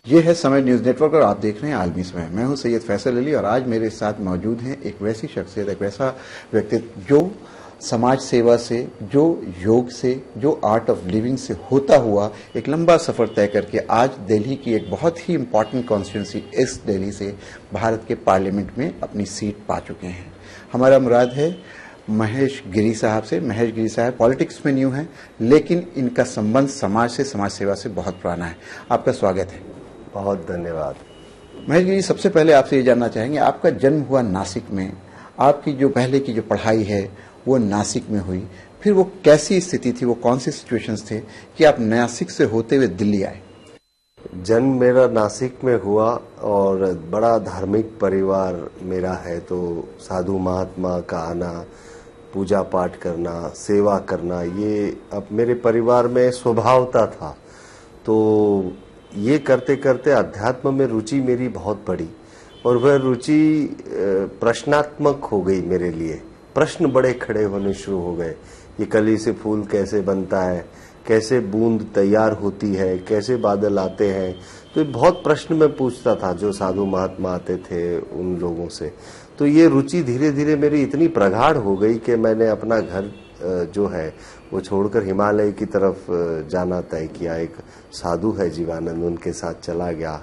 ये है समय न्यूज नेटवर्क और आप देख रहे हैं आलमी समय। मैं हूं सैयद फैसल अली और आज मेरे साथ मौजूद हैं एक वैसी शख्सियत, एक वैसा व्यक्तित्व जो समाज सेवा से, जो योग से, जो आर्ट ऑफ लिविंग से होता हुआ एक लंबा सफर तय करके आज दिल्ली की एक बहुत ही इंपॉर्टेंट कॉन्स्टिट्यूंसी ईस्ट दिल्ली से भारत के पार्लियामेंट में अपनी सीट पा चुके हैं। हमारा मुराद है महेश गिरी साहब से। महेश गिरी साहब पॉलिटिक्स में न्यू हैं, लेकिन इनका संबंध समाज से, समाज सेवा से बहुत पुराना है। आपका स्वागत है। बहुत धन्यवाद। महेश जी, सबसे पहले आपसे ये जानना चाहेंगे, आपका जन्म हुआ नासिक में, आपकी जो पहले की जो पढ़ाई है वो नासिक में हुई, फिर वो कैसी स्थिति थी, वो कौन सी सिचुएशंस थे कि आप नासिक से होते हुए दिल्ली आए? जन्म मेरा नासिक में हुआ और बड़ा धार्मिक परिवार मेरा है, तो साधु महात्मा का आना, पूजा पाठ करना, सेवा करना, ये अब मेरे परिवार में स्वभावता था। तो ये करते करते अध्यात्म में रुचि मेरी बहुत बढ़ी और वह रुचि प्रश्नात्मक हो गई मेरे लिए। प्रश्न बड़े खड़े होने शुरू हो गए। ये कली से फूल कैसे बनता है, कैसे बूंद तैयार होती है, कैसे बादल आते हैं, तो बहुत प्रश्न मैं पूछता था जो साधु महात्मा आते थे उन लोगों से। तो ये रुचि धीरे धीरे मेरी इतनी प्रगाढ़ हो गई कि मैंने अपना घर जो है वो छोड़कर हिमालय की तरफ जाना तय किया। एक साधु है जीवानंद, उनके साथ चला गया,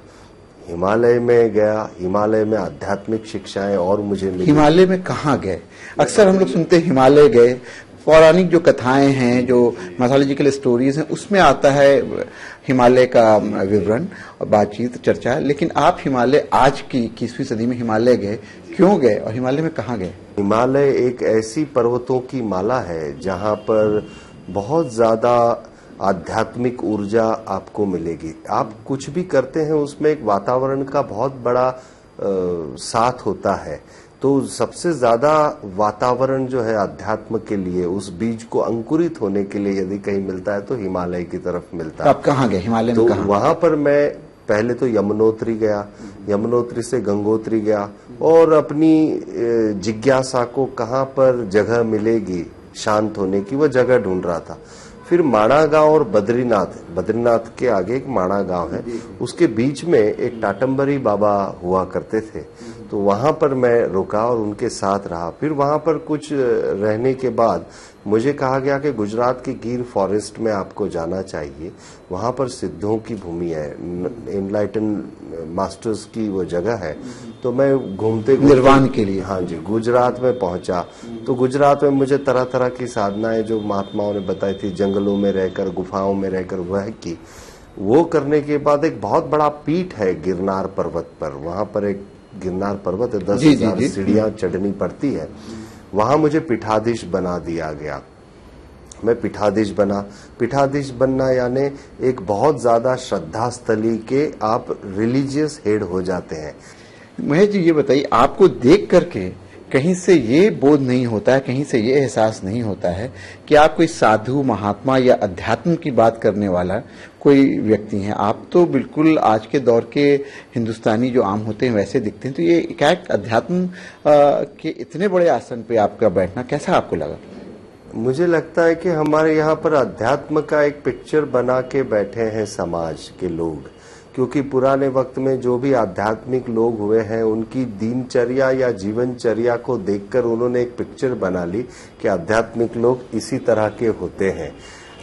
हिमालय में गया। हिमालय में आध्यात्मिक शिक्षाएं और मुझे मिली। हिमालय में कहाँ गए? अक्सर हम लोग सुनते हैं हिमालय गए, पौराणिक जो कथाएं हैं, जो मैथोलॉजिकल स्टोरीज हैं, उसमें आता है हिमालय का विवरण और बातचीत, चर्चा, लेकिन आप हिमालय आज की 21वीं सदी में हिमालय गए, क्यों गए और हिमालय में कहाँ गए? हिमालय एक ऐसी पर्वतों की माला है जहाँ पर बहुत ज्यादा आध्यात्मिक ऊर्जा आपको मिलेगी। आप कुछ भी करते हैं उसमें एक वातावरण का बहुत बड़ा साथ होता है। तो सबसे ज्यादा वातावरण जो है अध्यात्म के लिए, उस बीज को अंकुरित होने के लिए यदि कहीं मिलता है तो हिमालय की तरफ मिलता है। आप कहाँ गए हिमालय में? तो कहाँ? वहां पर मैं पहले तो यमुनोत्री गया, यमुनोत्री से गंगोत्री गया और अपनी जिज्ञासा को कहाँ पर जगह मिलेगी शांत होने की, वो जगह ढूंढ रहा था। फिर माणा गांव और बद्रीनाथ के आगे एक माणा गांव है, उसके बीच में एक टाटम्बरी बाबा हुआ करते थे। तो वहां पर मैं रुका और उनके साथ रहा। फिर वहां पर कुछ रहने के बाद मुझे कहा गया कि गुजरात के गिर फॉरेस्ट में आपको जाना चाहिए, वहां पर सिद्धों की भूमि है, एनलाइटन मास्टर्स की वो जगह है। तो मैं घूमते निर्वाण के लिए, हाँ जी, गुजरात में पहुंचा। तो गुजरात में मुझे तरह तरह की साधनाएं जो महात्माओं ने बताई थी, जंगलों में रहकर, गुफाओं में रहकर वह की। वो करने के बाद एक बहुत बड़ा पीठ है गिरनार पर्वत पर, वहां पर एक गिरनार पर्वत है, 10,000 सीढ़ियां चढ़नी पड़ती है। वहां मुझे पीठाधीश बना दिया गया। मैं पीठाधीश बना। पीठाधीश बनना यानी एक बहुत ज्यादा श्रद्धा स्थली के आप रिलीजियस हेड हो जाते हैं। महेश जी, ये बताइए, आपको देख करके कहीं से ये बोध नहीं होता है, कहीं से ये एहसास नहीं होता है कि आप कोई साधु महात्मा या अध्यात्म की बात करने वाला कोई व्यक्ति हैं? आप तो बिल्कुल आज के दौर के हिंदुस्तानी जो आम होते हैं वैसे दिखते हैं। तो ये क्या अध्यात्म के इतने बड़े आसन पे आपका बैठना कैसा आपको लगा? मुझे लगता है कि हमारे यहाँ पर अध्यात्म का एक पिक्चर बना के बैठे हैं समाज के लोग, क्योंकि पुराने वक्त में जो भी आध्यात्मिक लोग हुए हैं उनकी दिनचर्या या जीवनचर्या को देखकर उन्होंने एक पिक्चर बना ली कि आध्यात्मिक लोग इसी तरह के होते हैं।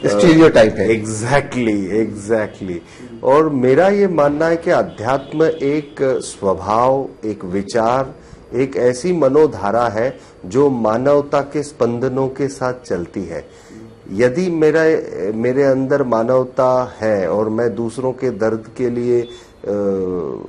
स्टीरियोटाइप है। एग्जैक्टली। और मेरा ये मानना है कि अध्यात्म एक स्वभाव, एक विचार, एक ऐसी मनोधारा है जो मानवता के स्पंदनों के साथ चलती है। यदि मेरे अंदर मानवता है और मैं दूसरों के दर्द के लिए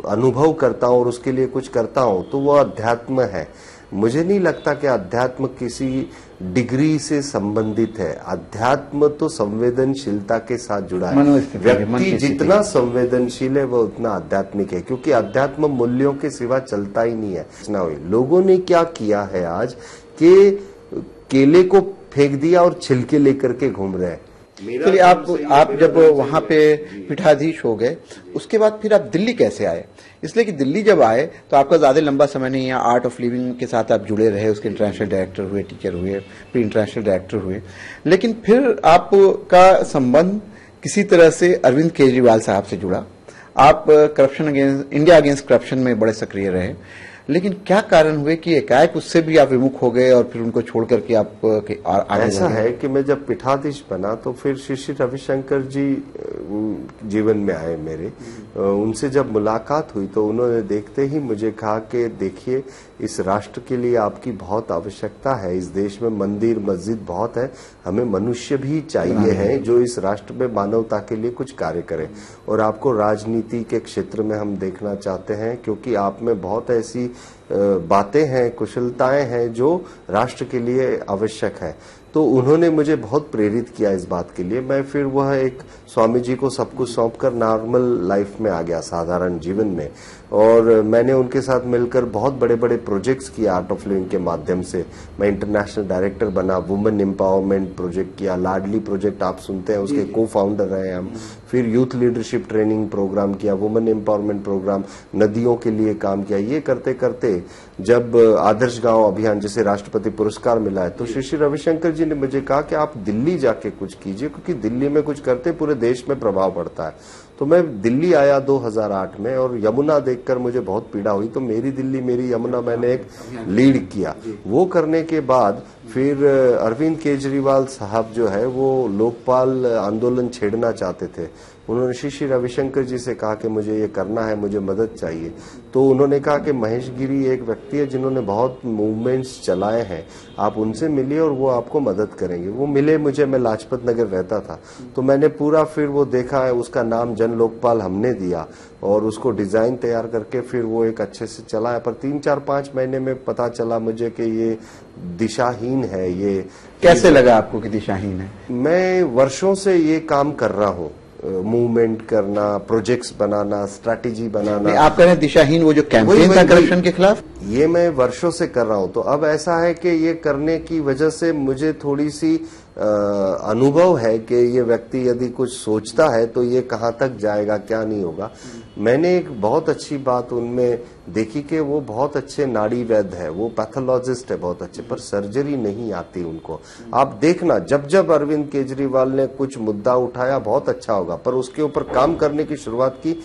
अनुभव करता हूं और उसके लिए कुछ करता हूं, तो वो अध्यात्म है। मुझे नहीं लगता कि अध्यात्म किसी डिग्री से संबंधित है। अध्यात्म तो संवेदनशीलता के साथ जुड़ा है। व्यक्ति जितना संवेदनशील है वो उतना आध्यात्मिक है, क्योंकि अध्यात्म मूल्यों के सिवा चलता ही नहीं है। लोगों ने क्या किया है आज कि केले को फेंक दिया और छिलके लेकर के घूम रहे हैं। चलिए, आप जब वहां पे पीठाधीश हो गए, उसके बाद फिर आप दिल्ली कैसे आए? इसलिए कि दिल्ली जब आए तो आपका ज्यादा लंबा समय नहीं है, आर्ट ऑफ लिविंग के साथ आप जुड़े रहे, उसके इंटरनेशनल डायरेक्टर हुए, टीचर हुए, फिर इंटरनेशनल डायरेक्टर हुए, लेकिन फिर आपका संबंध किसी तरह से अरविंद केजरीवाल साहब से जुड़ा। आप corruption against India against corruption में बड़े सक्रिय रहे, लेकिन क्या कारण हुए कि एकाएक उससे भी आप विमुख हो गए और फिर उनको छोड़ करके आप आगे? ऐसा है कि मैं जब पीठाधीश बना तो फिर श्री रविशंकर जी जीवन में आए मेरे। उनसे जब मुलाकात हुई तो उन्होंने देखते ही मुझे कहा कि देखिए, इस राष्ट्र के लिए आपकी बहुत आवश्यकता है। इस देश में मंदिर मस्जिद बहुत है, हमें मनुष्य भी चाहिए हैं जो इस राष्ट्र में मानवता के लिए कुछ कार्य करें, और आपको राजनीति के क्षेत्र में हम देखना चाहते हैं, क्योंकि आप में बहुत ऐसी बातें हैं, कुशलताएं हैं जो राष्ट्र के लिए आवश्यक है। तो उन्होंने मुझे बहुत प्रेरित किया इस बात के लिए। मैं फिर वह एक स्वामी जी को सब कुछ सौंपकर नॉर्मल लाइफ में आ गया, साधारण जीवन में, और मैंने उनके साथ मिलकर बहुत बड़े बड़े प्रोजेक्ट्स किए आर्ट ऑफ लिविंग के माध्यम से। मैं इंटरनेशनल डायरेक्टर बना, वुमेन एम्पावरमेंट प्रोजेक्ट किया, लाडली प्रोजेक्ट आप सुनते हैं, उसके को फाउंडर रहे हम। फिर यूथ लीडरशिप ट्रेनिंग प्रोग्राम किया, वुमेन एम्पावरमेंट प्रोग्राम, नदियों के लिए काम किया। ये करते करते जब आदर्श गांव अभियान जिसे राष्ट्रपति पुरस्कार मिला है, तो श्री रविशंकर जी ने मुझे कहा कि आप दिल्ली जाके कुछ कीजिए, क्योंकि दिल्ली में कुछ करते पूरे देश में प्रभाव पड़ता है। तो मैं दिल्ली आया 2008 में, और यमुना देखकर मुझे बहुत पीड़ा हुई, तो मेरी दिल्ली मेरी यमुना मैंने एक लीड किया। वो करने के बाद फिर अरविंद केजरीवाल साहब जो है वो लोकपाल आंदोलन छेड़ना चाहते थे। उन्होंने श्री रविशंकर जी से कहा कि मुझे ये करना है, मुझे मदद चाहिए। तो उन्होंने कहा कि महेश गिरी एक व्यक्ति है जिन्होंने बहुत मूवमेंट्स चलाए हैं, आप उनसे मिलिए और वो आपको मदद करेंगे। वो मिले मुझे, मैं लाजपत नगर रहता था, तो मैंने पूरा फिर वो देखा है, उसका नाम जन लोकपाल हमने दिया और उसको डिजाइन तैयार करके फिर वो एक अच्छे से चला है। पर 3-4-5 महीने में पता चला मुझे कि ये दिशाहीन है। ये कैसे लगा आपको कि दिशाहीन है? मैं वर्षों से ये काम कर रहा हूँ, मूवमेंट करना, प्रोजेक्ट्स बनाना, स्ट्रैटेजी बनाना। आप कह रहे हैं दिशाहीन, वो जो कैंपेन था करप्शन के खिलाफ, ये मैं वर्षों से कर रहा हूं। तो अब ऐसा है कि ये करने की वजह से मुझे थोड़ी सी अनुभव है कि ये व्यक्ति यदि कुछ सोचता है तो ये कहां तक जाएगा, क्या नहीं होगा। मैंने एक बहुत अच्छी बात उनमें देखी कि वो बहुत अच्छे नाड़ी वैद्य है, वो पैथोलॉजिस्ट है बहुत अच्छे, पर सर्जरी नहीं आती उनको। आप देखना, जब जब अरविंद केजरीवाल ने कुछ मुद्दा उठाया बहुत अच्छा होगा, पर उसके ऊपर काम करने की शुरुआत की,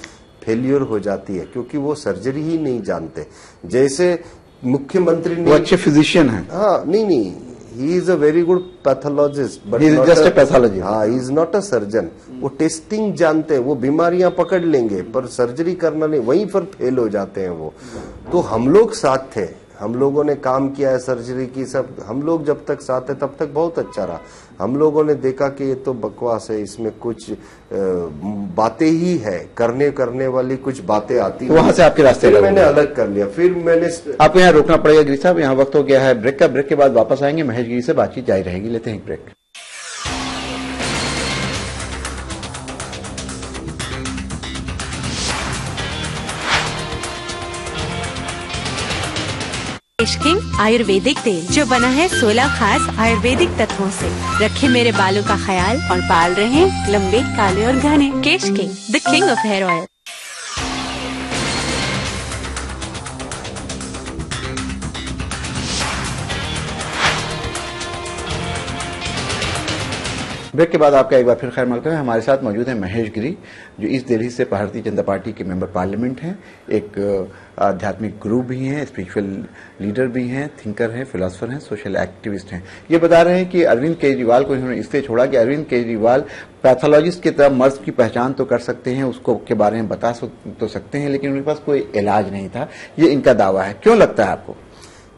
फेल्यूर हो जाती है, क्योंकि वो सर्जरी ही नहीं जानते। जैसे मुख्यमंत्री ने, वो अच्छे फिजिशियन हैं। हाँ, नहीं, he is a very good pathologist, but just a pathology. हाँ, he is not a surgeon. वो टेस्टिंग जानते हैं, वो बीमारियां पकड़ लेंगे, पर सर्जरी करना नहीं, वहीं पर फेल हो जाते हैं वो। तो हम लोग साथ थे, हम लोगों ने काम किया है, सर्जरी की, सब हम लोग जब तक साथ है तब तक बहुत अच्छा रहा। हम लोगों ने देखा कि ये तो बकवास है, इसमें कुछ बातें ही है, करने वाली कुछ बातें आती हैं। वहां से आपके रास्ते मैंने अलग कर लिया। फिर मैंने, आपको यहाँ रोकना पड़ेगा गिरी साहब, यहाँ वक्त हो गया है ब्रेक का। ब्रेक के बाद वापस आएंगे, महेश गिरी से बातचीत जारी रहेगी। लेते हैं एक ब्रेक। केश किंग आयुर्वेदिक तेल जो बना है 16 खास आयुर्वेदिक तत्वों से, रखे मेरे बालों का ख्याल और बाल रहे लंबे, काले और घने। Kesh king, the king of hair oil. Break के बाद आपका एक बार फिर खैर मकदम है। हमारे साथ मौजूद हैं महेश गिरी, जो इस दिल्ली से भारतीय जनता पार्टी के मेंबर पार्लियामेंट हैं, एक आध्यात्मिक गुरु भी हैं, स्पिरिचुअल लीडर भी हैं, थिंकर हैं, फिलोसोफर हैं, सोशल एक्टिविस्ट हैं। ये बता रहे हैं कि अरविंद केजरीवाल को इन्होंने इसलिए छोड़ा कि अरविंद केजरीवाल पैथोलॉजिस्ट की तरह मर्ज की पहचान तो कर सकते हैं, उसको के बारे में बता तो सकते हैं, लेकिन उनके पास कोई इलाज नहीं था, ये इनका दावा है। क्यों लगता है आपको?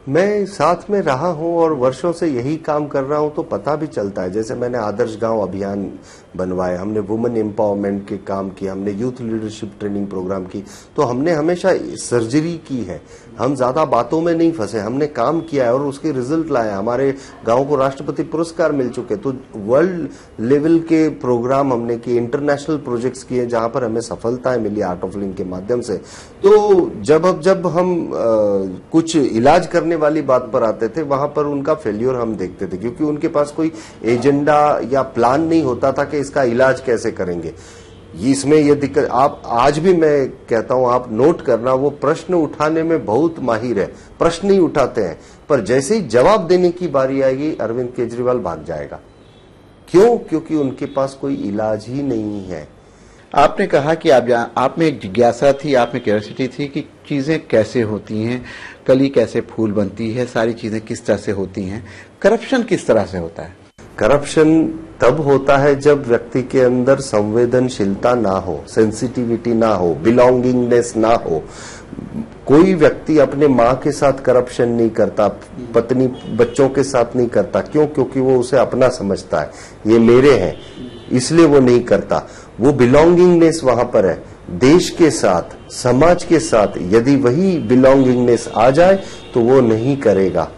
मैं साथ में रहा हूं और वर्षों से यही काम कर रहा हूं, तो पता भी चलता है। जैसे मैंने आदर्श गांव अभियान बनवाए, हमने वुमेन एम्पावरमेंट के काम किए, हमने यूथ लीडरशिप ट्रेनिंग प्रोग्राम की, तो हमने हमेशा सर्जरी की है। हम ज्यादा बातों में नहीं फंसे, हमने काम किया है और उसके रिजल्ट लाए। हमारे गांव को राष्ट्रपति पुरस्कार मिल चुके, तो वर्ल्ड लेवल के प्रोग्राम हमने किए, इंटरनेशनल प्रोजेक्ट्स किए जहां पर हमें सफलताएं मिली आर्ट ऑफ लिविंग के माध्यम से। तो जब हम कुछ इलाज करने वाली बात पर आते थे, वहां पर उनका फेल्योर हम देखते थे, क्योंकि उनके पास कोई एजेंडा या प्लान नहीं होता था कि इसका इलाज कैसे करेंगे। इसमें ये दिक्कत, आप आज भी मैं कहता हूं, आप नोट करना, वो प्रश्न उठाने में बहुत माहिर है, प्रश्न ही उठाते हैं, पर जैसे ही जवाब देने की बारी आएगी अरविंद केजरीवाल भाग जाएगा। क्यों? क्योंकि उनके पास कोई इलाज ही नहीं है। आपने कहा कि आप में एक जिज्ञासा थी, आप में क्यूरियोसिटी थी कि चीजें कैसे होती हैं, कली कैसे फूल बनती है, सारी चीजें किस तरह से होती हैं, करप्शन किस तरह से होता है। करप्शन तब होता है जब व्यक्ति के अंदर संवेदनशीलता ना हो, सेंसिटिविटी ना हो, बिलोंगिंगनेस ना हो। कोई व्यक्ति अपने माँ के साथ करप्शन नहीं करता, पत्नी बच्चों के साथ नहीं करता। क्यों? क्योंकि वो उसे अपना समझता है, ये मेरे हैं, इसलिए वो नहीं करता। वो बिलोंगिंगनेस वहां पर है। देश के साथ, समाज के साथ यदि वही बिलोंगिंगनेस आ जाए तो वो नहीं करेगा।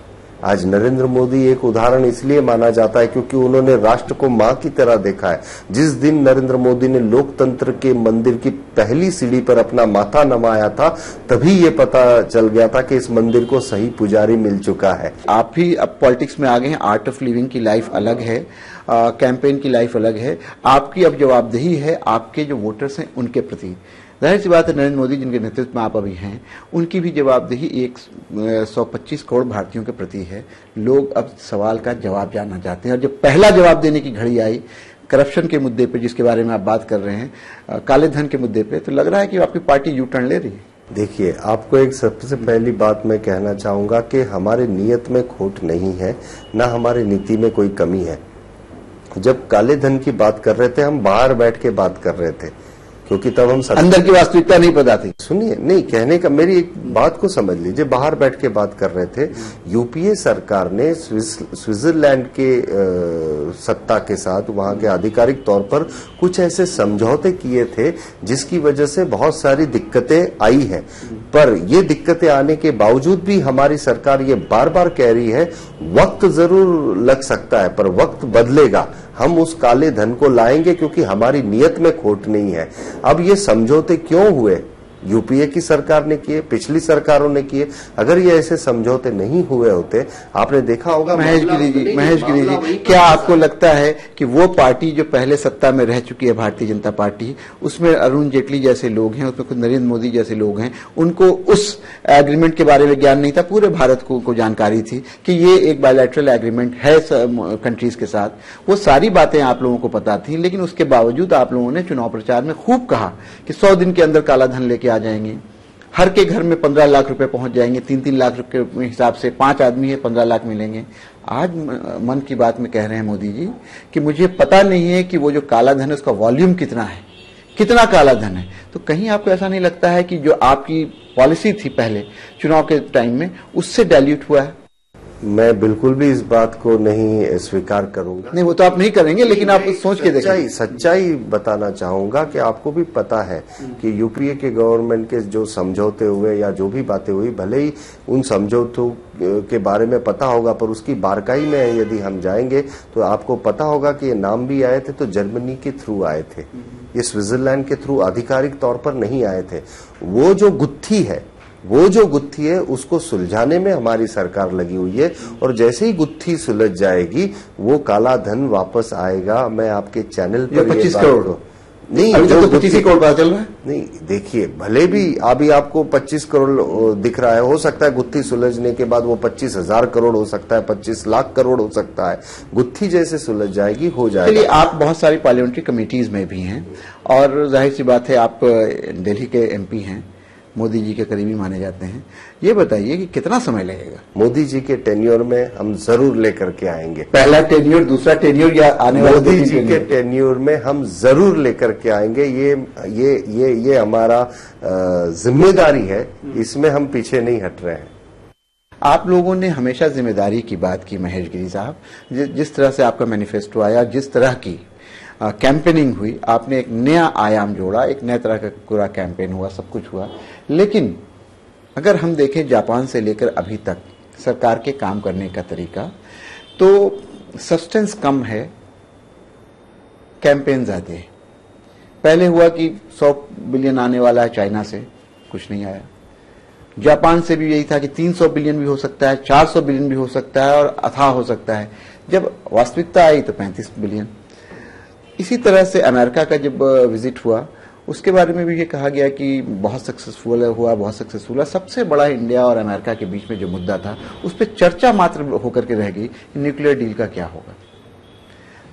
आज नरेंद्र मोदी एक उदाहरण इसलिए माना जाता है क्योंकि उन्होंने राष्ट्र को मां की तरह देखा है। जिस दिन नरेंद्र मोदी ने लोकतंत्र के मंदिर की पहली सीढ़ी पर अपना माथा नमाया था, तभी ये पता चल गया था कि इस मंदिर को सही पुजारी मिल चुका है। आप भी अब पॉलिटिक्स में आ गए हैं, आर्ट ऑफ लिविंग की लाइफ अलग है, कैंपेन की लाइफ अलग है। आपकी अब जवाबदेही है आपके जो वोटर्स हैं उनके प्रति। जाहिर सी बात है, नरेंद्र मोदी जिनके नेतृत्व में आप अभी हैं, उनकी भी जवाबदेही 125 करोड़ भारतीयों के प्रति है। लोग अब सवाल का जवाब जानना चाहते हैं, और जब पहला जवाब देने की घड़ी आई करप्शन के मुद्दे पे, जिसके बारे में आप बात कर रहे हैं, काले धन के मुद्दे पे, तो लग रहा है कि आपकी पार्टी यू टर्न ले रही है। देखिए, आपको एक सबसे पहली बात मैं कहना चाहूंगा कि हमारे नियत में खोट नहीं है, ना हमारी नीति में कोई कमी है। जब काले धन की बात कर रहे थे, हम बाहर बैठ के बात कर रहे थे, क्योंकि तब हम अंदर की वास्तविकता नहीं पता थी। सुनिए, नहीं कहने का, मेरी एक बात को समझ लीजिए। बाहर बैठ के बात कर रहे थे। यूपीए सरकार ने स्विट्जरलैंड के सत्ता के साथ, वहां के आधिकारिक तौर पर कुछ ऐसे समझौते किए थे जिसकी वजह से बहुत सारी दिक्कतें आई हैं। पर ये दिक्कतें आने के बावजूद भी हमारी सरकार ये बार बार कह रही है, वक्त जरूर लग सकता है पर वक्त बदलेगा, हम उस काले धन को लाएंगे, क्योंकि हमारी नियत में खोट नहीं है। अब ये समझौते क्यों हुए? यूपीए की सरकार ने किए, पिछली सरकारों ने किए। अगर ये ऐसे समझौते नहीं हुए होते, आपने देखा होगा। महेश गिरी जी, क्या आपको लगता है कि वो पार्टी जो पहले सत्ता में रह चुकी है, भारतीय जनता पार्टी, उसमें अरुण जेटली जैसे लोग हैं, उसमें कुछ नरेंद्र मोदी जैसे लोग हैं, उनको उस एग्रीमेंट के बारे में ज्ञान नहीं था? पूरे भारत को जानकारी थी कि ये एक बायलैटरल एग्रीमेंट है कंट्रीज के साथ। वो सारी बातें आप लोगों को पता थी, लेकिन उसके बावजूद आप लोगों ने चुनाव प्रचार में खूब कहा कि 100 दिन के अंदर काला धन लेके आ जाएंगे, हर के घर में 15 लाख रुपए पहुंच जाएंगे, 3-3 लाख रुपए के हिसाब से 5 आदमी है 15 लाख मिलेंगे। आज मन की बात में कह रहे हैं मोदी जी कि मुझे पता नहीं है कि वो जो काला धन है उसका वॉल्यूम कितना है, कितना काला धन है। तो कहीं आपको ऐसा नहीं लगता है कि जो आपकी पॉलिसी थी पहले चुनाव के टाइम में, उससे डाइल्यूट हुआ है? मैं बिल्कुल भी इस बात को नहीं स्वीकार करूंगा। नहीं, वो तो आप नहीं करेंगे, लेकिन आप सोच के देखिए। सच्चाई बताना चाहूंगा कि आपको भी पता है कि यूपीए के गवर्नमेंट के जो समझौते हुए या जो भी बातें हुई, भले ही उन समझौतों के बारे में पता होगा, पर उसकी बारकाई में यदि हम जाएंगे तो आपको पता होगा कि ये नाम भी आए थे तो जर्मनी के थ्रू आए थे, ये स्विट्जरलैंड के थ्रू आधिकारिक तौर पर नहीं आए थे। वो जो गुत्थी है उसको सुलझाने में हमारी सरकार लगी हुई है, और जैसे ही गुत्थी सुलझ जाएगी वो काला धन वापस आएगा। मैं आपके चैनल पर 25 करोड़ नहीं, अभी तो 25 करोड़ पता चल रहा है। नहीं, देखिए, भले भी अभी आपको 25 करोड़ दिख रहा है, हो सकता है गुत्थी सुलझने के बाद वो 25,000 करोड़ हो सकता है, 25 लाख करोड़ हो सकता है। गुत्थी जैसे सुलझ जाएगी, हो जाएगा। चलिए, आप बहुत सारी पार्लियामेंट्री कमेटीज में भी हैं, और जाहिर सी बात है आप दिल्ली के एमपी हैं, मोदी जी के करीबी माने जाते हैं। ये बताइए कि कितना समय लगेगा? मोदी जी के टेन्योर में हम जरूर लेकर के आएंगे। पहला टेन्योर, दूसरा टेन्योर, या आने वाले मोदी जी के टेन्योर में हम जरूर लेकर के आएंगे। ये हमारा जिम्मेदारी है, इसमें हम पीछे नहीं हट रहे हैं। आप लोगों ने हमेशा जिम्मेदारी की बात की महेश गिरी साहब, जिस तरह से आपका मैनिफेस्टो आया, जिस तरह की कैंपेनिंग हुई, आपने एक नया आयाम जोड़ा, एक नए तरह का पूरा कैंपेन हुआ, सब कुछ हुआ। लेकिन अगर हम देखें जापान से लेकर अभी तक सरकार के काम करने का तरीका, तो सब्सटेंस कम है, कैंपेन ज्यादा है। पहले हुआ कि 100 बिलियन आने वाला है चाइना से, कुछ नहीं आया। जापान से भी यही था कि 300 बिलियन भी हो सकता है, 400 बिलियन भी हो सकता है, और अथाह हो सकता है। जब वास्तविकता आई तो 35 बिलियन। इसी तरह से अमेरिका का जब विजिट हुआ, उसके बारे में भी ये कहा गया कि बहुत सक्सेसफुल हुआ। सबसे बड़ा इंडिया और अमेरिका के बीच में जो मुद्दा था, उस पर चर्चा मात्र होकर के रह गई कि न्यूक्लियर डील का क्या होगा।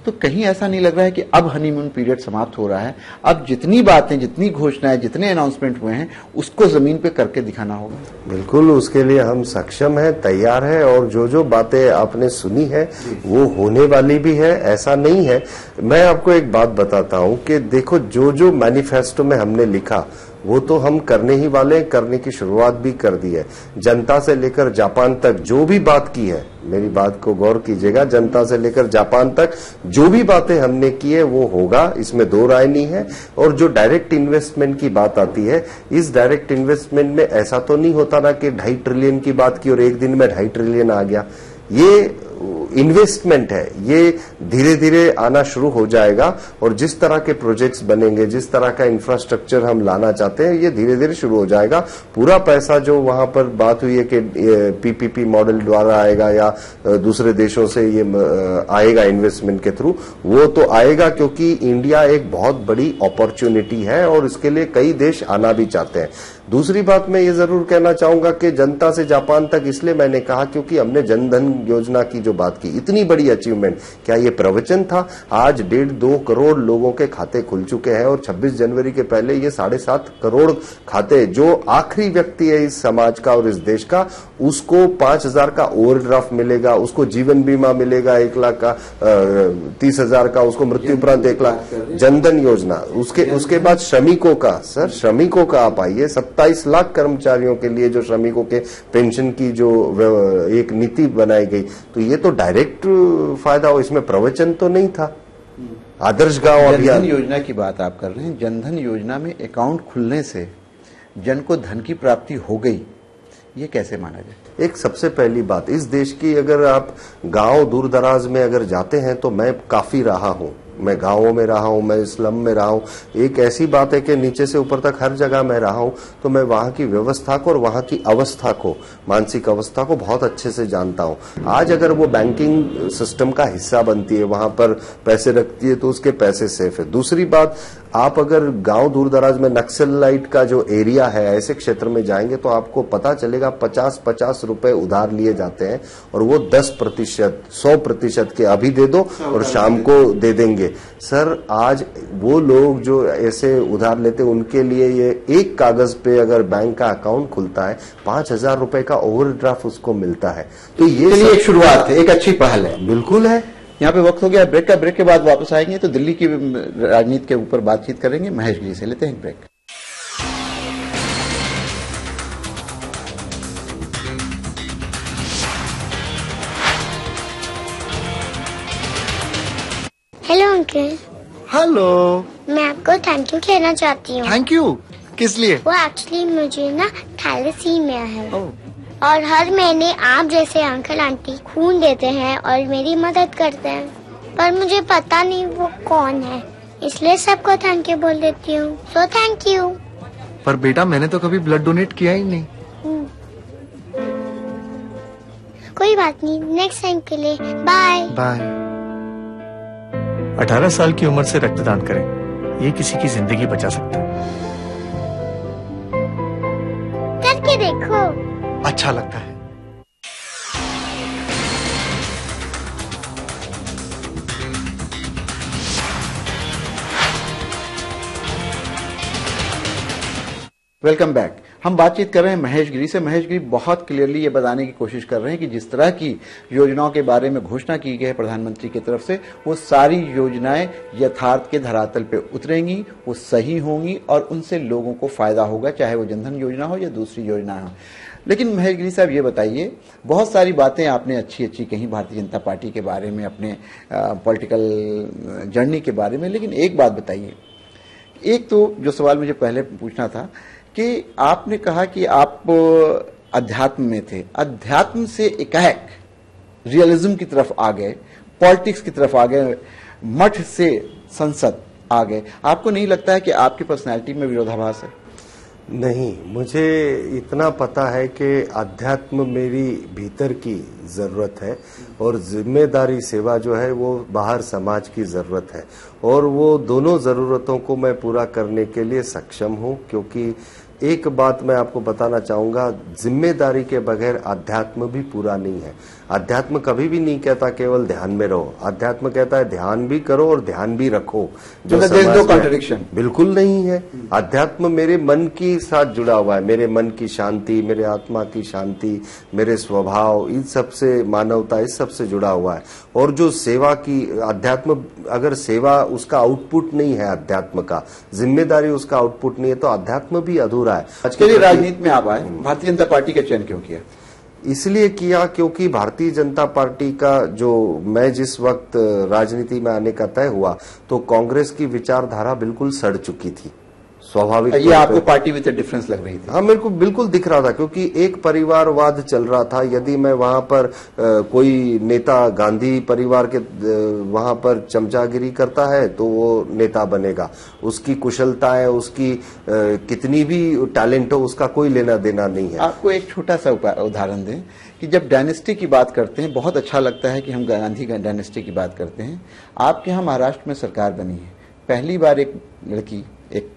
तो कहीं ऐसा नहीं लग रहा है कि अब हनीमून पीरियड समाप्त हो रहा है, अब जितनी बातें, जितनी घोषणाएं, जितने अनाउंसमेंट हुए हैं उसको जमीन पे करके दिखाना होगा? बिल्कुल, उसके लिए हम सक्षम हैं, तैयार हैं, और जो जो बातें आपने सुनी है वो होने वाली भी है, ऐसा नहीं है। मैं आपको एक बात बताता हूं कि देखो, जो जो मैनिफेस्टो में हमने लिखा वो तो हम करने ही वाले हैं, करने की शुरुआत भी कर दी है। जनता से लेकर जापान तक जो भी बात की है, मेरी बात को गौर कीजिएगा, जनता से लेकर जापान तक जो भी बातें हमने की है वो होगा, इसमें दो राय नहीं है। और जो डायरेक्ट इन्वेस्टमेंट की बात आती है, इस डायरेक्ट इन्वेस्टमेंट में ऐसा तो नहीं होता ना कि 2.5 ट्रिलियन की बात की और एक दिन में 2.5 ट्रिलियन आ गया। ये इन्वेस्टमेंट है, ये धीरे धीरे आना शुरू हो जाएगा, और जिस तरह के प्रोजेक्ट्स बनेंगे, जिस तरह का इंफ्रास्ट्रक्चर हम लाना चाहते हैं, ये धीरे धीरे शुरू हो जाएगा। पूरा पैसा जो वहां पर बात हुई है कि पीपीपी मॉडल द्वारा आएगा या दूसरे देशों से ये आएगा इन्वेस्टमेंट के थ्रू, वो तो आएगा, क्योंकि इंडिया एक बहुत बड़ी अपॉर्चुनिटी है और इसके लिए कई देश आना भी चाहते हैं। दूसरी बात मैं ये जरूर कहना चाहूंगा कि जनता से जापान तक इसलिए मैंने कहा क्योंकि हमने जनधन योजना की जो बात की, इतनी बड़ी अचीवमेंट, क्या ये प्रवचन था? आज 1.5-2 करोड़ लोगों के खाते खुल चुके हैं और 26 जनवरी के पहले ये 7.5 करोड़ खाते, जो आखिरी व्यक्ति है इस समाज का और इस देश का, उसको 5,000 का ओवरड्राफ्ट मिलेगा, उसको जीवन बीमा मिलेगा 1 लाख का, 30,000 का, उसको मृत्यु उपरांत 1 लाख, जनधन योजना। उसके बाद श्रमिकों का, सर श्रमिकों का आप आइए, 27 लाख कर्मचारियों के लिए जो श्रमिकों के पेंशन की जो एक नीति बनाई गई, तो ये तो डायरेक्ट फायदा हो, इसमें प्रवचन तो नहीं था। आदर्श गांव अभियान, जनधन योजना की बात आप कर रहे हैं, जनधन योजना में अकाउंट खुलने से जन को धन की प्राप्ति हो गई, ये कैसे माना जाए? एक सबसे पहली बात, इस देश की अगर आप गांव दूर दराज में अगर जाते हैं, तो मैं काफी रहा हूं, मैं गांवों में रहा हूं, मैं स्लम में रहा हूं। एक ऐसी बात है कि नीचे से ऊपर तक हर जगह मैं रहा हूं, तो मैं वहां की व्यवस्था को और वहां की अवस्था को, मानसिक अवस्था को बहुत अच्छे से जानता हूं। आज अगर वो बैंकिंग सिस्टम का हिस्सा बनती है, वहां पर पैसे रखती है, तो उसके पैसे सेफ है। दूसरी बात, आप अगर गांव दूर दराज में नक्सलाइट का जो एरिया है, ऐसे क्षेत्र में जाएंगे तो आपको पता चलेगा 50-50 रुपए उधार लिए जाते हैं, और वो 10%, 100% के अभी दे दो और शाम को दे देंगे। सर, आज वो लोग जो ऐसे उधार लेते हैं, उनके लिए ये एक कागज पे अगर बैंक का अकाउंट खुलता है, 5,000 रुपए का ओवरड्राफ्ट उसको मिलता है। तो ये एक शुरुआत है, एक अच्छी पहल है। बिल्कुल है। यहाँ पे वक्त हो गया ब्रेक का। ब्रेक के बाद वापस आएंगे तो दिल्ली की राजनीति के ऊपर बातचीत करेंगे। महेश गिरी से लेते हैं ब्रेक। Hello uncle. हेलो। मैं आपको थैंक यू कहना चाहती हूँ। थैंक यू किस लिए? वो एक्चुअली मुझे ना थैलेसीमिया है, और हर महीने आप जैसे अंकल आंटी खून देते हैं और मेरी मदद करते हैं, पर मुझे पता नहीं वो कौन है, इसलिए सबको थैंक यू बोल देती हूँ। So thank you. पर बेटा, मैंने तो कभी ब्लड डोनेट किया ही नहीं। कोई बात नहीं, नेक्स्ट टाइम के लिए बाय बाय। 18 साल की उम्र से रक्तदान करें, ये किसी की जिंदगी बचा सकता है। करके देखो, अच्छा लगता है। Welcome back. हम बातचीत कर रहे हैं महेश गिरी से। महेश गिरी बहुत क्लियरली ये बताने की कोशिश कर रहे हैं कि जिस तरह की योजनाओं के बारे में घोषणा की गई है प्रधानमंत्री की तरफ से, वो सारी योजनाएं यथार्थ के धरातल पे उतरेंगी, वो सही होंगी और उनसे लोगों को फायदा होगा, चाहे वो जनधन योजना हो या दूसरी योजना हो। लेकिन महेश गिरी साहब ये बताइए, बहुत सारी बातें आपने अच्छी अच्छी कही भारतीय जनता पार्टी के बारे में, अपने पॉलिटिकल जर्नी के बारे में, लेकिन एक बात बताइए। एक तो जो सवाल मुझे पहले पूछना था कि आपने कहा कि आप अध्यात्म में थे, अध्यात्म से एकाएक रियलिज्म की तरफ आ गए, पॉलिटिक्स की तरफ आ गए, मठ से संसद आ गए। आपको नहीं लगता है कि आपकी पर्सनैलिटी में विरोधाभास है? नहीं, मुझे इतना पता है कि अध्यात्म मेरी भीतर की जरूरत है और जिम्मेदारी सेवा जो है वो बाहर समाज की जरूरत है, और वो दोनों जरूरतों को मैं पूरा करने के लिए सक्षम हूँ, क्योंकि एक बात मैं आपको बताना चाहूंगा, जिम्मेदारी के बगैर अध्यात्म भी पूरा नहीं है। अध्यात्म कभी भी नहीं कहता केवल ध्यान में रहो, अध्यात्म कहता है ध्यान भी करो और ध्यान भी रखो। जो कॉन्ट्रडिक्शन बिल्कुल नहीं है। अध्यात्म मेरे मन के साथ जुड़ा हुआ है, मेरे मन की शांति, मेरे आत्मा की शांति, मेरे स्वभाव, इन सब से, मानवता, इस सब से जुड़ा हुआ है। और जो सेवा की, अध्यात्म अगर सेवा उसका आउटपुट नहीं है, अध्यात्म का जिम्मेदारी उसका आउटपुट नहीं है, तो अध्यात्म भी अधूरा है। आज के लिए राजनीति में आप आए, भारतीय जनता पार्टी का चयन क्यों किया? इसलिए किया क्योंकि भारतीय जनता पार्टी का जो, मैं जिस वक्त राजनीति में आने का तय हुआ तो कांग्रेस की विचारधारा बिल्कुल सड़ चुकी थी। स्वाभाविक ये आपको पार्टी विद डिफरेंस लग रही थी? हाँ, मेरे को बिल्कुल दिख रहा था, क्योंकि एक परिवारवाद चल रहा था। यदि मैं वहां पर कोई नेता गांधी परिवार के वहां पर चमचागिरी करता है तो वो नेता बनेगा, उसकी कुशलता है, उसकी कितनी भी टैलेंट हो, उसका कोई लेना देना नहीं है। आपको एक छोटा सा उदाहरण दें कि जब डायनेस्टी की बात करते हैं, बहुत अच्छा लगता है कि हम गांधी डायनेस्टी की बात करते हैं। आपके यहाँ महाराष्ट्र में सरकार बनी है, पहली बार एक लड़की एक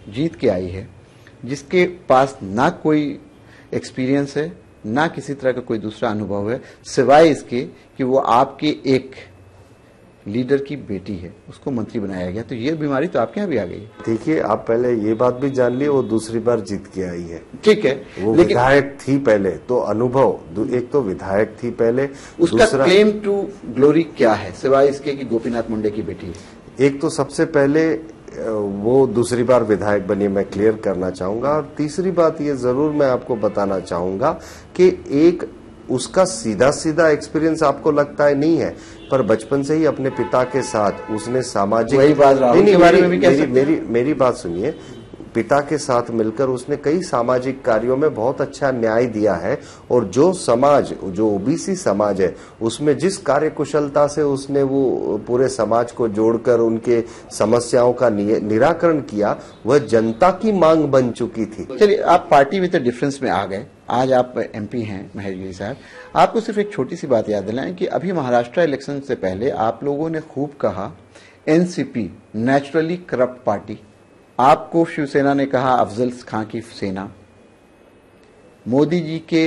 जीत के आई है जिसके पास ना कोई एक्सपीरियंस है, ना किसी तरह का कोई दूसरा अनुभव है, सिवाय इसके कि वो आपके एक लीडर की बेटी है, उसको मंत्री बनाया गया। तो ये बीमारी तो आपके यहाँ भी आ गई है। देखिए, आप पहले ये बात भी जान लिए, वो दूसरी बार जीत के आई है। ठीक है, वो विधायक थी पहले, तो अनुभव, एक तो विधायक थी पहले, उसका क्लेम टू ग्लोरी क्या है सिवाय इसके कि गोपीनाथ मुंडे की बेटी है? एक तो सबसे पहले वो दूसरी बार विधायक बनी, मैं क्लियर करना चाहूंगा। और तीसरी बात ये जरूर मैं आपको बताना चाहूंगा कि एक उसका सीधा सीधा एक्सपीरियंस आपको लगता है नहीं है, पर बचपन से ही अपने पिता के साथ उसने सामाजिक, वही बात राहुल के बारे में भी कह सकते हैं। मेरी बात सुनिए, पिता के साथ मिलकर उसने कई सामाजिक कार्यों में बहुत अच्छा न्याय दिया है। और जो समाज, जो ओबीसी समाज है, उसमें जिस कार्यकुशलता से उसने वो पूरे समाज को जोड़कर उनके समस्याओं का निराकरण किया, वह जनता की मांग बन चुकी थी। चलिए, आप पार्टी विद डिफरेंस में आ गए, आज आप एमपी हैं महेश गिरी साहब। आपको सिर्फ एक छोटी सी बात याद दिलाएं कि अभी महाराष्ट्र इलेक्शन से पहले आप लोगों ने खूब कहा एनसीपी नेचुरली करप्ट पार्टी, आपको शिवसेना ने कहा अफजल खां की सेना, मोदी जी के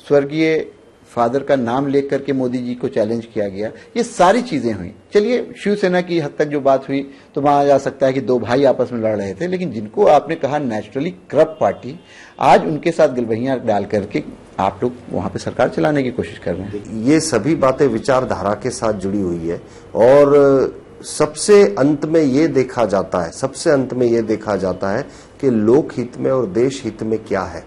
स्वर्गीय फादर का नाम लेकर के मोदी जी को चैलेंज किया गया, ये सारी चीजें हुई। चलिए, शिवसेना की हद तक जो बात हुई तो माना जा सकता है कि दो भाई आपस में लड़ रहे थे, लेकिन जिनको आपने कहा नेचुरली करप्ट पार्टी, आज उनके साथ गलबहियां डाल करके आप लोग वहां पे सरकार चलाने की कोशिश कर रहे हैं। ये सभी बातें विचारधारा के साथ जुड़ी हुई है। और सबसे अंत में ये देखा जाता है, सबसे अंत में ये देखा जाता है कि लोक हित में और देश हित में क्या है।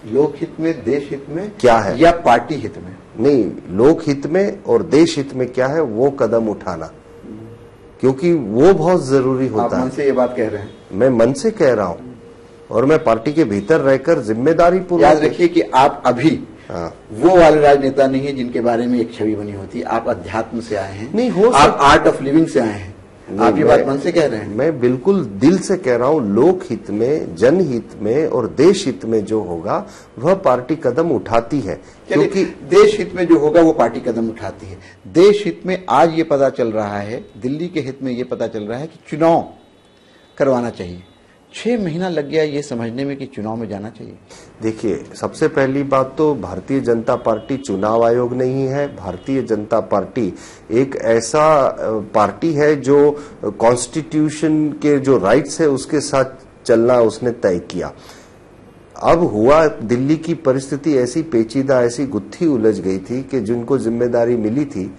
लोक हित में, देश हित में क्या है, या पार्टी हित में? नहीं, लोक हित में और देश हित में क्या है, वो कदम उठाना, क्योंकि वो बहुत जरूरी होता है। आप मन से ये बात कह रहे हैं? मैं मन से कह रहा हूं, और मैं पार्टी के भीतर रहकर जिम्मेदारी पूर्वक। याद रखिए कि आप अभी वो वाले राजनेता नहीं है जिनके बारे में एक छवि बनी होती है। आप अध्यात्म से आए हैं, नहीं हो आप आर्ट ऑफ लिविंग से आए हैं। आप ये बात मन से कह रहे हैं? मैं बिल्कुल दिल से कह रहा हूं, लोक हित में, जनहित में और देश हित में जो होगा वह पार्टी कदम उठाती है। क्योंकि देश हित में जो होगा वो पार्टी कदम उठाती है। देश हित में आज ये पता चल रहा है, दिल्ली के हित में ये पता चल रहा है कि चुनाव करवाना चाहिए। 6 महीना लग गया ये समझने में कि चुनाव में जाना चाहिए। देखिए, सबसे पहली बात तो भारतीय जनता पार्टी चुनाव आयोग नहीं है। भारतीय जनता पार्टी एक ऐसा पार्टी है जो कॉन्स्टिट्यूशन के जो राइट्स है उसके साथ चलना उसने तय किया। अब हुआ, दिल्ली की परिस्थिति ऐसी पेचीदा, ऐसी गुत्थी उलझ गई थी कि जिनको जिम्मेदारी मिली थी,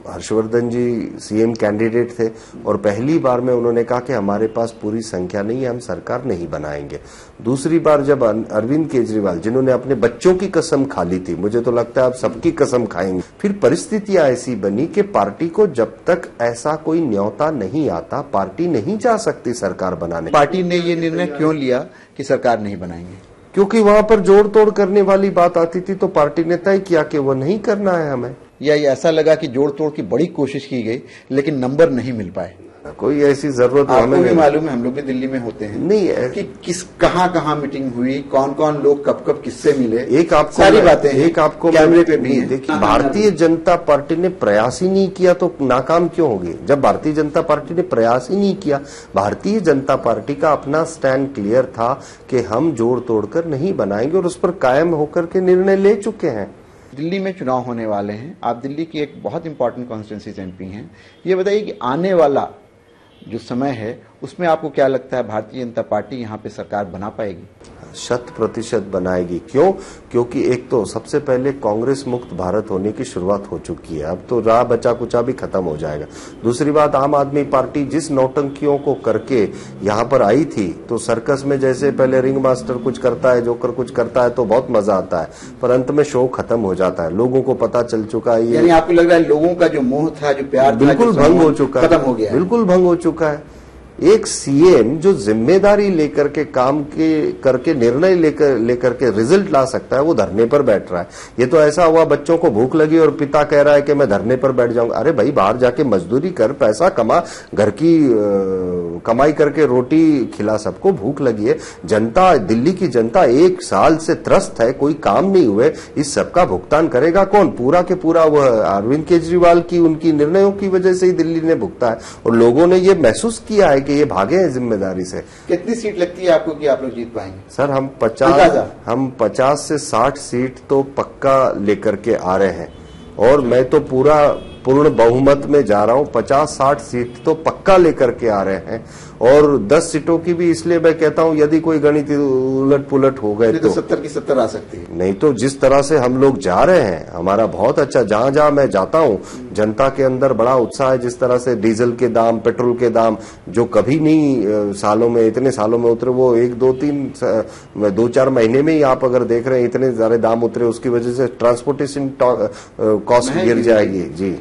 हर्षवर्धन जी सीएम कैंडिडेट थे और पहली बार में उन्होंने कहा कि हमारे पास पूरी संख्या नहीं है, हम सरकार नहीं बनाएंगे। दूसरी बार जब अरविंद केजरीवाल, जिन्होंने अपने बच्चों की कसम खा ली थी, मुझे तो लगता है आप सबकी कसम खाएंगे, फिर परिस्थितियां ऐसी बनी कि पार्टी को जब तक ऐसा कोई न्योता नहीं आता, पार्टी नहीं जा सकती सरकार बनाने। पार्टी ने ये निर्णय क्यों लिया कि सरकार नहीं बनाएंगे? क्योंकि वहां पर जोड़ तोड़ करने वाली बात आती थी तो पार्टी ने तय किया कि वो नहीं करना है हमें। या ये ऐसा लगा कि जोड़ तोड़ की बड़ी कोशिश की गई लेकिन नंबर नहीं मिल पाए? कोई ऐसी जरूरत हमें भी मालूम है, हम लोग भी दिल्ली में होते हैं नहीं है कि किस कहाँ मीटिंग हुई, कौन कौन लोग कब कब किससे मिले, एक आपको सारी बातें एक आपको कैमरे पे भी है। देखिए, भारतीय जनता पार्टी ने प्रयास ही नहीं किया तो नाकाम क्यों होगी? जब भारतीय जनता पार्टी ने प्रयास ही नहीं किया, भारतीय जनता पार्टी का अपना स्टैंड क्लियर था कि हम जोड़ तोड़कर नहीं बनाएंगे और उस पर कायम होकर के निर्णय ले चुके हैं। दिल्ली में चुनाव होने वाले हैं, आप दिल्ली की एक बहुत इंपॉर्टेंट कॉन्स्टिट्यूंसी एमपी हैं, ये बताइए कि आने वाला जो समय है उसमें आपको क्या लगता है भारतीय जनता पार्टी यहाँ पे सरकार बना पाएगी? 100% बनाएगी। क्यों? क्योंकि एक तो सबसे पहले कांग्रेस मुक्त भारत होने की शुरुआत हो चुकी है, अब तो राह बचा कुचा भी खत्म हो जाएगा। दूसरी बात, आम आदमी पार्टी जिस नौटंकियों को करके यहाँ पर आई थी, तो सर्कस में जैसे पहले रिंग मास्टर कुछ करता है, जोकर कुछ करता है तो बहुत मजा आता है, पर अंत में शो खत्म हो जाता है। लोगों को पता चल चुका है, यानी आपको लग रहा है लोगों का जो मोह था, जो प्यार था, बिल्कुल भंग हो चुका है, खत्म हो गया, बिल्कुल भंग हो चुका है। एक सीएम जो जिम्मेदारी लेकर के काम के करके निर्णय लेकर के रिजल्ट ला सकता है, वो धरने पर बैठ रहा है। ये तो ऐसा हुआ, बच्चों को भूख लगी और पिता कह रहा है कि मैं धरने पर बैठ जाऊंगा। अरे भाई, बाहर जाके मजदूरी कर, पैसा कमा, घर की कमाई करके रोटी खिला, सबको भूख लगी है। जनता, दिल्ली की जनता 1 साल से त्रस्त है, कोई काम नहीं हुए, इस सबका भुगतान करेगा कौन? पूरा के पूरा वह अरविंद केजरीवाल की उनकी निर्णयों की वजह से ही दिल्ली ने भुगता है, और लोगों ने ये महसूस किया है कि ये भागे हैं जिम्मेदारी से। कितनी सीट लगती है आपको कि आप लोग जीत पाएंगे? सर, हम 50 से 60 सीट तो पक्का लेकर के आ रहे हैं, और मैं तो पूर्ण बहुमत में जा रहा हूं। 50-60 सीट तो पक्का लेकर के आ रहे हैं, और 10 सीटों की भी इसलिए मैं कहता हूं, यदि कोई गणित उलट पुलट हो गए तो 70 की 70 आ सकती है। नहीं तो जिस तरह से हम लोग जा रहे हैं, हमारा बहुत अच्छा, जहां जहां मैं जाता हूं जनता के अंदर बड़ा उत्साह है। जिस तरह से डीजल के दाम, पेट्रोल के दाम जो कभी नहीं सालों में, इतने सालों में उतरे, वो 2-4 महीने में ही आप अगर देख रहे हैं इतने सारे दाम उतरे, उसकी वजह से ट्रांसपोर्टेशन कॉस्ट गिर जाएगी। जी,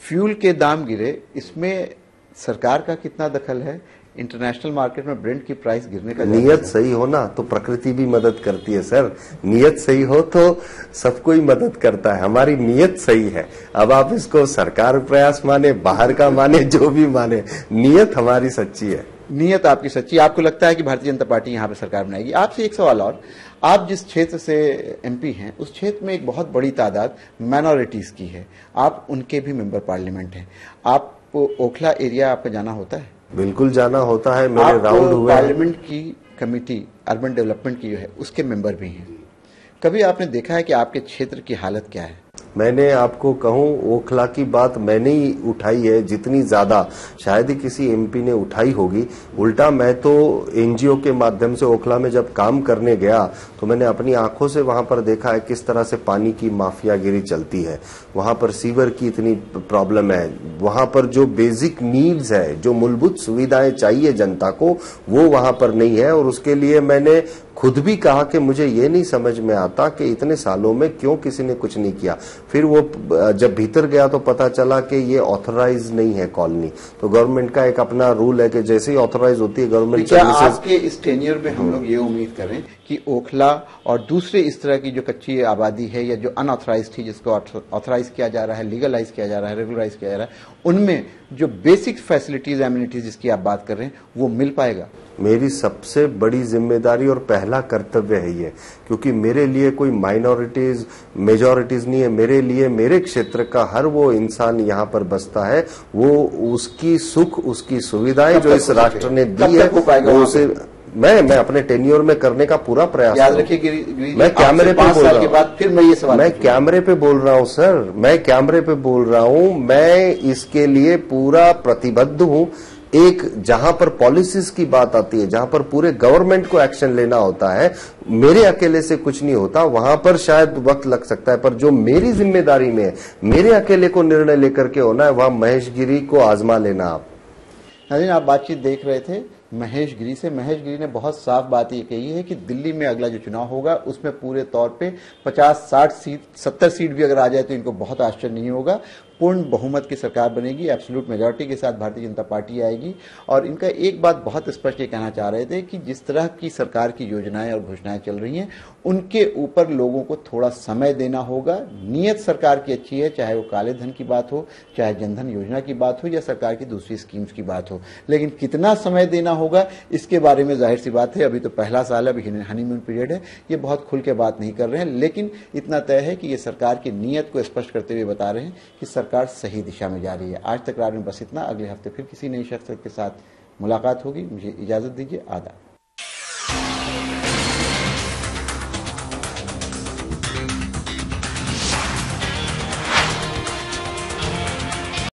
फ्यूल के दाम गिरे, इसमें सरकार का कितना दखल है? इंटरनेशनल मार्केट में ब्रेंट की प्राइस गिरने का नियत सही हो ना तो प्रकृति भी मदद करती है सर। नियत सही हो तो सबको ही मदद करता है। हमारी नियत सही है। अब आप इसको सरकार प्रयास माने, बाहर का माने, जो भी माने, नियत हमारी सच्ची है। नियत आपकी सच्ची। आपको लगता है कि भारतीय जनता पार्टी यहाँ पे सरकार बनाएगी? आपसे एक सवाल और, आप जिस क्षेत्र से एमपी हैं उस क्षेत्र में एक बहुत बड़ी तादाद माइनॉरिटीज की है, आप उनके भी मेंबर पार्लियामेंट हैं। आपको ओखला एरिया आपका जाना होता है? बिल्कुल जाना होता है, मेरे राउंड हुए। पार्लियामेंट की कमेटी अर्बन डेवलपमेंट की जो है उसके मेंबर भी हैं। कभी आपने देखा है कि आपके क्षेत्र की हालत क्या है? मैंने आपको कहूं, ओखला की बात मैंने ही उठाई है, जितनी ज्यादा शायद ही किसी एमपी ने उठाई होगी। उल्टा मैं तो एनजीओ के माध्यम से ओखला में जब काम करने गया तो मैंने अपनी आंखों से वहां पर देखा है किस तरह से पानी की माफियागिरी चलती है। वहां पर सीवर की इतनी प्रॉब्लम है, वहां पर जो बेसिक नीड्स है, जो मूलभूत सुविधाएं चाहिए जनता को, वो वहां पर नहीं है। और उसके लिए मैंने खुद भी कहा कि मुझे ये नहीं समझ में आता कि इतने सालों में क्यों किसी ने कुछ नहीं किया। फिर वो जब भीतर गया तो पता चला कि ये ऑथराइज नहीं है कॉलोनी। तो गवर्नमेंट का एक अपना रूल है कि जैसे ही ऑथराइज होती है गवर्नमेंट सर्विसेज। आपके इस टेन्योर में हम लोग ये उम्मीद करें कि ओखला और दूसरे इस तरह की जो कच्ची आबादी है या जो अनऑथराइज थी, जिसको ऑथराइज किया जा रहा है, लीगलाइज किया जा रहा है, रेगुलराइज किया जा रहा है, उनमें जो बेसिक फैसिलिटीज, एमिनिटीज जिसकी आप बात कर रहे हैं, वो मिल पाएगा? मेरी सबसे बड़ी जिम्मेदारी और पहला कर्तव्य है ये, क्योंकि मेरे लिए कोई माइनॉरिटीज मेजॉरिटीज नहीं है। मेरे लिए मेरे क्षेत्र का हर वो इंसान यहाँ पर बसता है, वो उसकी सुख, उसकी सुविधाएं जो इस राष्ट्र ने दी है, वो उसे मैं अपने टेन्योर में करने का पूरा प्रयास। याद रखिए, मैं कैमरे पे बोल रहा हूँ, बाद फिर मैं ये सवाल, मैं कैमरे पे बोल रहा हूँ सर, मैं कैमरे पे बोल रहा हूँ। मैं इसके लिए पूरा प्रतिबद्ध हूँ। एक जहां पर पॉलिसीज की बात आती है, जहां पर पूरे गवर्नमेंट को एक्शन लेना होता है, मेरे अकेले से कुछ नहीं होता, वहां पर शायद वक्त लग सकता है, पर जो मेरी जिम्मेदारी में है, मेरे अकेले को निर्णय लेकर के होना है, वहां महेश गिरी को आजमा लेना। आप नाज़रीन, आप बातचीत देख रहे थे महेश गिरी से। महेश गिरी ने बहुत साफ बात ये कही है कि दिल्ली में अगला जो चुनाव होगा उसमें पूरे तौर पे 50-60 सीट 70 सीट भी अगर आ जाए तो इनको बहुत आश्चर्य नहीं होगा। पूर्ण बहुमत की सरकार बनेगी, एब्सोल्यूट मेजॉरिटी के साथ भारतीय जनता पार्टी आएगी। और इनका एक बात बहुत स्पष्ट ये कहना चाह रहे थे कि जिस तरह की सरकार की योजनाएं और घोषणाएं चल रही हैं उनके ऊपर लोगों को थोड़ा समय देना होगा। नीयत सरकार की अच्छी है, चाहे वो काले धन की बात हो, चाहे जनधन योजना की बात हो या सरकार की दूसरी स्कीम्स की बात हो, लेकिन कितना समय देना होगा इसके बारे में जाहिर सी बात है अभी तो पहला साल है, अभी हनीमून पीरियड है, ये बहुत खुल के बात नहीं कर रहे हैं। लेकिन इतना तय है कि ये सरकार की नीयत को स्पष्ट करते हुए बता रहे हैं कि सरकार सही दिशा में जा रही है। आज तक में बस इतना, अगले हफ्ते फिर किसी नई शख्स के साथ मुलाकात होगी। मुझे इजाजत दीजिए, आदाब।